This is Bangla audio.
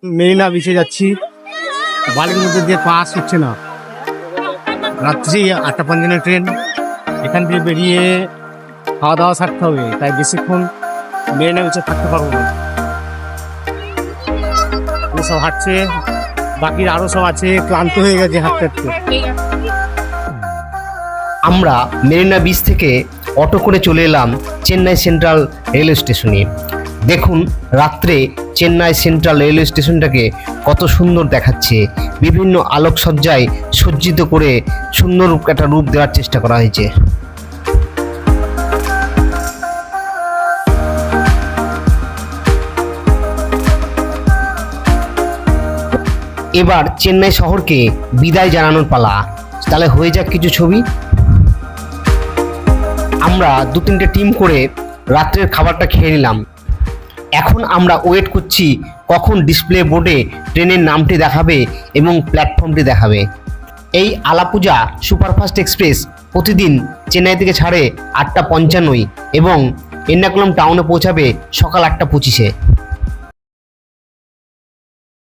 মেরিনা বিচে যাচ্ছি, বালির মধ্যে দিয়ে পাস হচ্ছে না। রাত্রি 8:55 ট্রেন, এখান থেকে বেরিয়ে খাওয়া দাওয়া সারতে হবে, তাই বেশিক্ষণ মেরিনা বিচে থাকতে পারবো না। ও সব হাঁটছে, বাকির আরও সব আছে, ক্লান্ত হয়ে গেছে হাঁটতে হাঁটতে। আমরা মেরিনা বিচ থেকে অটো করে চলে এলাম চেন্নাই সেন্ট্রাল রেলওয়ে স্টেশনে। দেখুন রাত্রে চেন্নাই সেন্ট্রাল রেলওয়ে স্টেশনটাকে কত সুন্দর দেখাচ্ছে। বিভিন্ন আলোকসজ্জায় সজ্জিত করে সুন্দর একটা রূপ দেওয়ার চেষ্টা করা হয়েছে। এবার চেন্নাই শহরকে বিদায় জানানোর পালা। তাহলে হয়ে যাক কিছু ছবি। আমরা 2-3টে টিম করে রাত্রের খাবারটা খেয়ে নিলাম। এখন আমরা ওয়েট করছি কখন ডিসপ্লে বোর্ডে ট্রেনের নামটি দেখাবে এবং প্ল্যাটফর্মটি দেখাবে। এই আলাপুজা সুপারফাস্ট এক্সপ্রেস প্রতিদিন চেন্নাই থেকে ছাড়ে 8:55 এবং এর্নাকুলাম টাউনে পৌঁছাবে সকাল 8:25-এ।